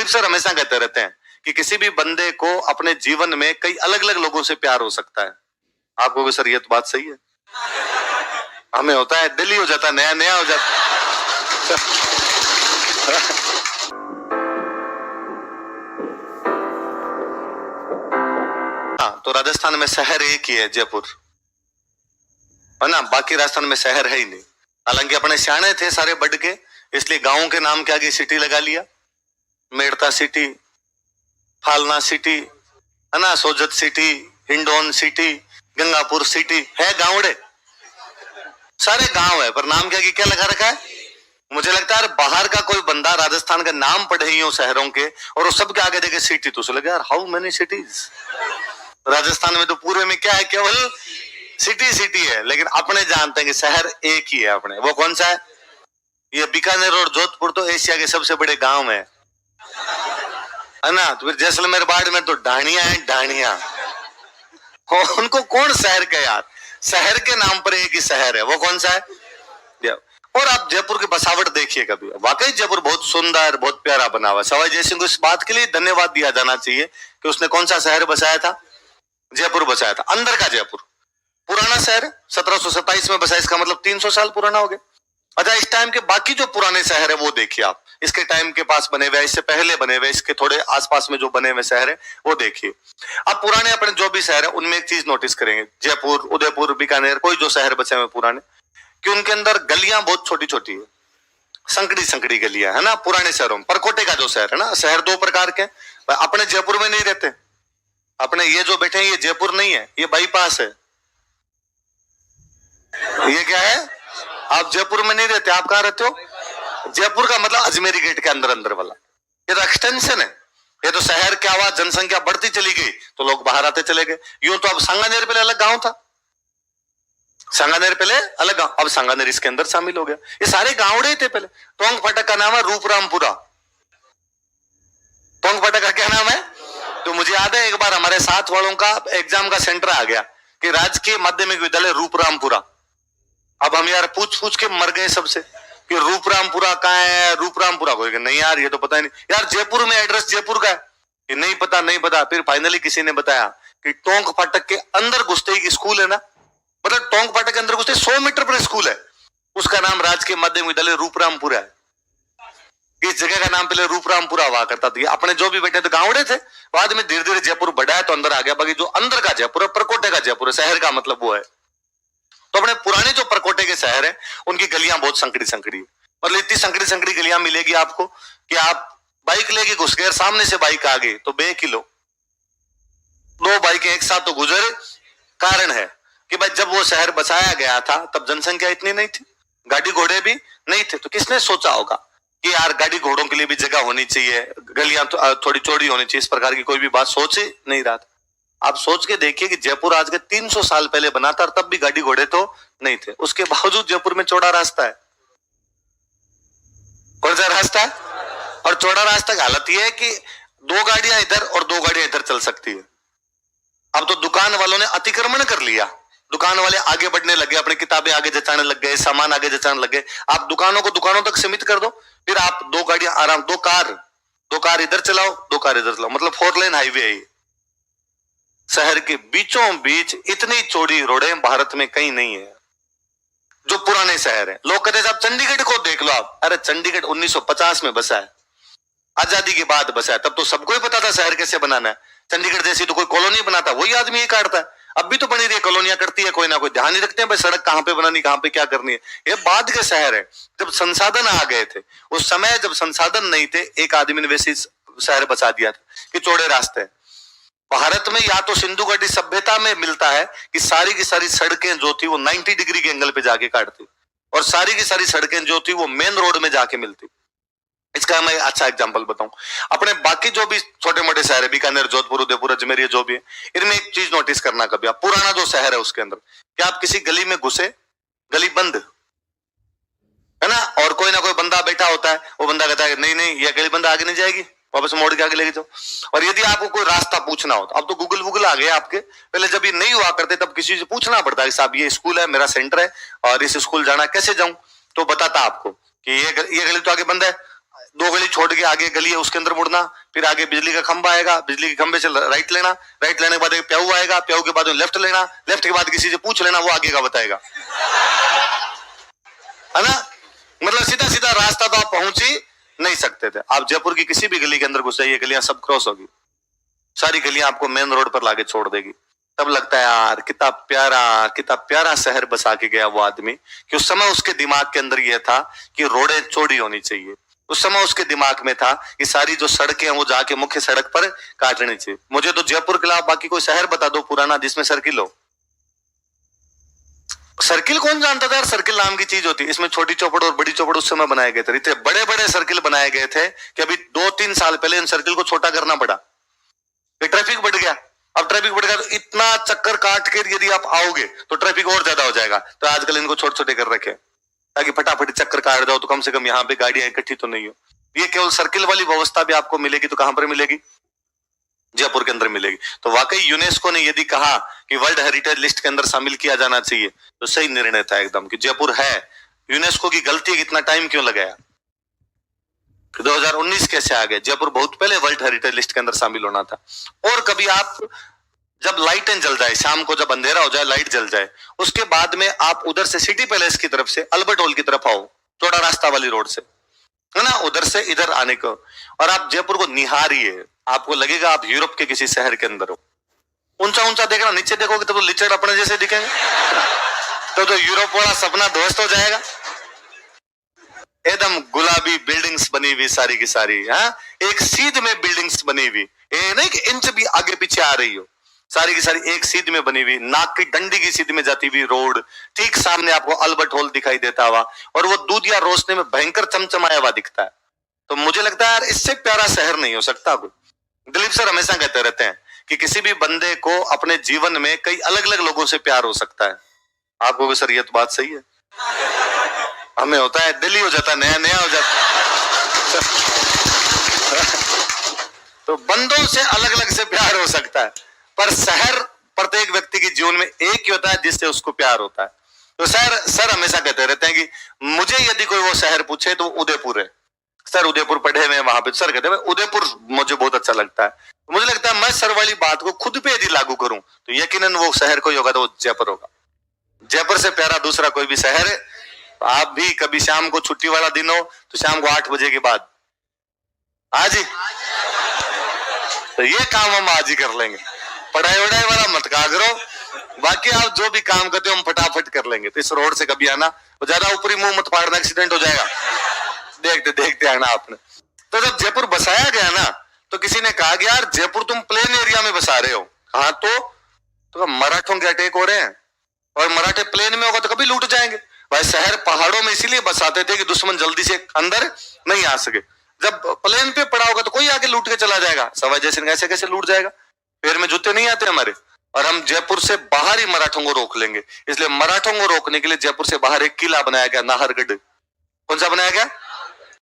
Kuldeep sir हमेशा कहते रहते हैं कि किसी भी बंदे को अपने जीवन में कई अलग अलग लोगों से प्यार हो सकता है। आपको भी सर ये तो बात सही है। हमें होता है, दिल्ली हो जाता है, नया नया हो जाता हाँ, तो राजस्थान में शहर एक ही है, जयपुर है ना, बाकी राजस्थान में शहर है ही नहीं। हालांकि अपने सियाने थे सारे बढ़ के, इसलिए गांवों के नाम के आगे सिटी लगा लिया। मेड़ता सिटी, फालना सिटी है ना, Sojat city, Hindaun city, Gangapur city, है गांवड़े, सारे गांव है, पर नाम क्या क्या लगा रखा है। मुझे लगता है बाहर का कोई बंदा राजस्थान का नाम पढ़े ही हो शहरों के, और वो सबके आगे देखे सिटी, तो उसे लगे यार हाउ मेनी सिटीज। राजस्थान में तो पूरे में क्या है, केवल सिटी सिटी है, लेकिन अपने जानते हैं कि शहर एक ही है अपने। वो कौन सा है? ये बीकानेर और जोधपुर तो एशिया के सबसे बड़े गांव है ना। तो फिर जैसलमेर बाढ़ में तो ढाणिया है, ढाणिया। उनको कौन शहर कहे यार, शहर के नाम पर एक ही शहर है, वो कौन सा है। और आप जयपुर की बसावट देखिए कभी, वाकई जयपुर बहुत सुंदर, बहुत प्यारा बना हुआ। सवाई जय सिंह को इस बात के लिए धन्यवाद दिया जाना चाहिए कि उसने कौन सा शहर बसाया था, जयपुर बसाया था, अंदर का जयपुर। पुराना शहर 1727 में बसा, इसका मतलब 300 साल पुराना हो गया। अच्छा, इस टाइम के बाकी जो पुराने शहर है वो देखिए आप, इसके टाइम के पास बने हुए, इससे पहले बने हुए, इसके थोड़े आसपास में जो बने हुए शहर है वो देखिए। अब पुराने अपने जो भी शहर है उनमें एक चीज नोटिस करेंगे, जयपुर, उदयपुर, बीकानेर, कोई जो शहर बचे हुए पुराने, कि उनके अंदर गलियां बहुत छोटी छोटी है, संकड़ी संकड़ी गलियां है ना। पुराने शहरों में, परकोटे का जो शहर है ना, शहर दो प्रकार के, अपने जयपुर में नहीं रहते। अपने ये जो बैठे हैं ये जयपुर नहीं है, ये बाईपास है। ये क्या है? आप जयपुर में नहीं रहते, आप कहां रहते हो? जयपुर का मतलब अजमेरी गेट के अंदर अंदर वाला, ये तो एक्सटेंशन है। ये तो शहर क्या हुआ, जनसंख्या बढ़ती चली गई तो लोग बाहर आते चले गए। यूं तो अब सांगानेर पहले अलग गांव था, सांगानेर पहले अलग गांव, अब सांगानेर इसके अंदर शामिल हो गया। ये सारे गांवड़े थे पहले। टोंक फाटक का नाम है रूपरामपुरा। टोंक फाटक का क्या नाम है? तो मुझे याद है एक बार हमारे साथ वालों का एग्जाम का सेंटर आ गया कि राजकीय माध्यमिक विद्यालय रूपरामपुरा। अब हम यार पूछ पूछ के मर गए सबसे कि रूपरामपुरा कहाँ है, रूपरामपुरा कोई नहीं यार, ये तो पता ही नहीं यार। जयपुर में एड्रेस जयपुर का है कि नहीं पता, नहीं पता। फिर फाइनली किसी ने बताया कि टोंक फाटक के अंदर घुसते ही स्कूल है ना, मतलब टोंक फाटक के अंदर घुसते 100 मीटर पर स्कूल है, उसका नाम राजकीय माध्यमिक विद्यालय रूपरामपुरा है। इस जगह का नाम पहले रूपरामपुरा हुआ करता था। अपने जो भी बेटे थे गांवड़े थे, बाद में धीरे धीरे जयपुर बढ़ा है तो अंदर आ गया। बाकी जो अंदर का जयपुर है, परकोटे का जयपुर है, शहर का मतलब वो है। तो अपने पुराने जो परकोटे के शहर है उनकी गलियां बहुत संकड़ी संकड़ी, मतलब इतनी संकड़ी संकड़ी गलियां मिलेगी आपको कि आप बाइक लेके घुस गए, सामने से बाइक आ गई तो 2 किलो, 2 बाइकें एक साथ तो गुजरे। कारण है कि भाई जब वो शहर बसाया गया था तब जनसंख्या इतनी नहीं थी, गाड़ी घोड़े भी नहीं थे, तो किसने सोचा होगा कि यार गाड़ी घोड़ों के लिए भी जगह होनी चाहिए, गलियां थोड़ी चौड़ी होनी चाहिए, इस प्रकार की कोई भी बात सोच ही नहीं रहा था। आप सोच के देखिए कि जयपुर आज के 300 साल पहले बना था और तब भी गाड़ी घोड़े तो नहीं थे, उसके बावजूद जयपुर में चौड़ा रास्ता है। कौन सा रास्ता है? और चौड़ा रास्ता की हालत यह है कि 2 गाड़ियां इधर और 2 गाड़ियां इधर चल सकती है। अब तो दुकान वालों ने अतिक्रमण कर लिया, दुकान वाले आगे बढ़ने लगे, अपनी किताबें आगे जचाने लग गए, सामान आगे जचाने लग गए। आप दुकानों को दुकानों तक सीमित कर दो, फिर आप 2 गाड़ियां आराम, 2 कार इधर चलाओ, 2 कार इधर चलाओ, मतलब 4 लेन हाईवे है। शहर के बीचों बीच इतनी चौड़ी रोडें भारत में कहीं नहीं है। जो पुराने शहर है, लोग कहते हैं साहब चंडीगढ़ को देख लो आप, अरे चंडीगढ़ 1950 में बसा है, आजादी के बाद बसा है, तब तो सबको ही पता था शहर कैसे बनाना है। चंडीगढ़ जैसी तो कोई कॉलोनी बनाता, वही आदमी ही काटता है। अब भी तो बनी रही है, कॉलोनियां करती है कोई ना कोई, ध्यान नहीं रखते हैं भाई सड़क कहां पे बनानी, कहां पे क्या करनी है। ये बाद के शहर है, जब संसाधन आ गए थे। उस समय जब संसाधन नहीं थे, एक आदमी ने वैसे शहर बसा दिया था कि चौड़े रास्ते। भारत में या तो सिंधु घाटी सभ्यता में मिलता है कि सारी की सारी सड़कें जो थी वो 90 डिग्री के एंगल पे जाके काटती, और सारी की सारी सड़कें जो थी वो मेन रोड में जाके मिलती। इसका मैं अच्छा एग्जांपल बताऊं, अपने बाकी जो भी छोटे मोटे शहर है, बीकानेर, जोधपुर, उदयपुर, अजमेर, ये जो भी है, इनमें एक चीज नोटिस करना कभी आप, पुराना जो शहर है उसके अंदर, कि आप किसी गली में घुसे, गली बंद है ना, और कोई ना कोई बंदा बैठा होता है, वो बंदा कहता है नहीं नहीं ये गली बंद, आगे नहीं जाएगी, वापस मोड़ के आगे लेके जाओ। और यदि आपको कोई रास्ता पूछना हो, अब तो गूगल वूगल आ गए आपके, पहले जब ये नहीं हुआ करते तब किसी से पूछना पड़ता है, साहब ये स्कूल है, मेरा सेंटर है और इस स्कूल जाना, कैसे जाऊं, तो बताता आपको कि ये गली तो आगे बंद है, 2 गली छोड़ के आगे गली है उसके अंदर मुड़ना, फिर आगे बिजली का खंभा आएगा, बिजली के खंभे से राइट लेना, राइट लेने के बाद एक प्याऊ आएगा, प्याऊ के बाद लेफ्ट लेना, लेफ्ट के बाद किसी से पूछ लेना, वो आगे का बताएगा, है ना। मतलब सीधा सीधा रास्ता तो आप पहुंच ही नहीं सकते थे। आप जयपुर की किसी भी गली के अंदर घुस जाइए, गलियां सब क्रॉस होगी, सारी गलियां आपको मेन रोड पर लाके छोड़ देगी। तब लगता है यार कितना प्यारा शहर बसा के गया वो आदमी, कि उस समय उसके दिमाग के अंदर यह था कि रोडें चौड़ी होनी चाहिए। उस समय उसके दिमाग में था कि सारी जो सड़कें हैं वो जाके मुख्य सड़क पर काटनी चाहिए। मुझे तो जयपुर के अलावा बाकी कोई शहर बता दो पुराना जिसमें सर्किल हो। सर्किल कौन जानता था यार, सर्किल नाम की चीज होती है। इसमें छोटी चौपड़ और बड़ी चौपड़ उस समय बनाए गए थे, इतने बड़े बड़े सर्किल बनाए गए थे कि अभी 2-3 साल पहले इन सर्किल को छोटा करना पड़ा। ट्रैफिक बढ़ गया, अब ट्रैफिक बढ़ गया तो इतना चक्कर काट के यदि आप आओगे तो ट्रैफिक और ज्यादा हो जाएगा, तो आजकल इनको छोटे छोटे कर रखे ताकि फटाफट चक्कर काट जाओ, तो कम से कम यहाँ पे गाड़ियां इकट्ठी तो नहीं हो। ये केवल सर्किल वाली व्यवस्था भी आपको मिलेगी तो कहां पर मिलेगी, जयपुर के अंदर मिलेगी। तो वाकई यूनेस्को ने यदि कहा कि वर्ल्ड हेरिटेज लिस्ट के अंदर शामिल किया जाना चाहिए तो सही निर्णय था एकदम, कि जयपुर है। यूनेस्को की गलती है, इतना टाइम क्यों लगाया, 2019 कैसे आ गए, जयपुर बहुत पहले वर्ल्ड हेरिटेज लिस्ट के अंदर शामिल होना था। और कभी आप जब लाइटें जल जाए, शाम को जब अंधेरा हो जाए लाइट जल जाए, उसके बाद में आप उधर से सिटी पैलेस की तरफ से अल्बर्ट हॉल की तरफ आओ, चौड़ा रास्ता वाली रोड से, है ना, उधर से इधर आने को, और आप जयपुर को निहारिए, आपको लगेगा आप यूरोप के किसी शहर के अंदर हो। ऊंचा ऊंचा देखना, नीचे देखोगे तो लिचड़ अपने जैसे दिखेंगे, तो यूरोप वाला सपना ध्वस्त हो जाएगा। एकदम गुलाबी बिल्डिंग्स बनी हुई सारी की सारी, हाँ, एक सीध में बिल्डिंग्स बनी हुई, ये नहीं कि इंच भी आगे पीछे आ रही हो, सारी की सारी एक सीध में बनी हुई, नाक की डंडी की सीध में जाती हुई रोड, ठीक सामने आपको अल्बर्ट हॉल दिखाई देता हुआ, और वो दूधिया रोशनी में भयंकर चमचमाया हुआ दिखता है। तो मुझे लगता है यार इससे प्यारा शहर नहीं हो सकता कोई। दिलीप सर हमेशा कहते रहते हैं कि किसी भी बंदे को अपने जीवन में कई अलग अलग लोगों से प्यार हो सकता है। आपको भी सर ये तो बात सही है, हमें होता है दिल्ली हो जाता है, नया नया हो जाता तो बंदों से अलग अलग से प्यार हो सकता है, पर शहर प्रत्येक व्यक्ति के जीवन में एक ही होता है जिससे उसको प्यार होता है। तो सर हमेशा कहते रहते हैं कि मुझे यदि कोई वो शहर पूछे तो उदयपुर है। सर उदयपुर पढ़े हुए वहां पे, सर कहते हैं उदयपुर मुझे बहुत अच्छा लगता है। तो मुझे लगता है मैं सर वाली बात को खुद पे यदि लागू करूं तो यकीनन वो शहर कोई होगा तो वो जयपुर होगा। जयपुर से प्यारा दूसरा कोई भी शहर है। आप भी कभी शाम को छुट्टी वाला दिन हो तो शाम को 8 बजे के बाद आज ही, तो ये काम हम आज ही कर लेंगे। पढ़ाई वढ़ाई वाला मत करो, बाकी आप जो भी काम करते हो हम फटाफट कर लेंगे। तो इस रोड से कभी आना, तो ज्यादा ऊपरी मुंह मत फाड़ना, एक्सीडेंट हो जाएगा, देखते देखते आना आपने। तो जब जयपुर बसाया गया ना तो किसी ने कहा कि यार जयपुर तुम प्लेन एरिया में बसा रहे हो। हाँ तो मराठों के अटैक हो रहे हैं, और मराठे प्लेन में होगा तो कभी लूट जाएंगे। भाई शहर पहाड़ों में इसीलिए बसाते थे कि दुश्मन जल्दी से अंदर नहीं आ सके। जब प्लेन पे पड़ा होगा तो कोई आके लूट के चला जाएगा। सवाई जयसिंह ऐसे कैसे लूट जाएगा, पैर में जूते नहीं आते हमारे। और हम जयपुर से बाहर ही मराठों को रोक लेंगे, इसलिए मराठों को रोकने के लिए जयपुर से बाहर एक किला बनाया गया, नाहरगढ़। कौन सा बनाया गया,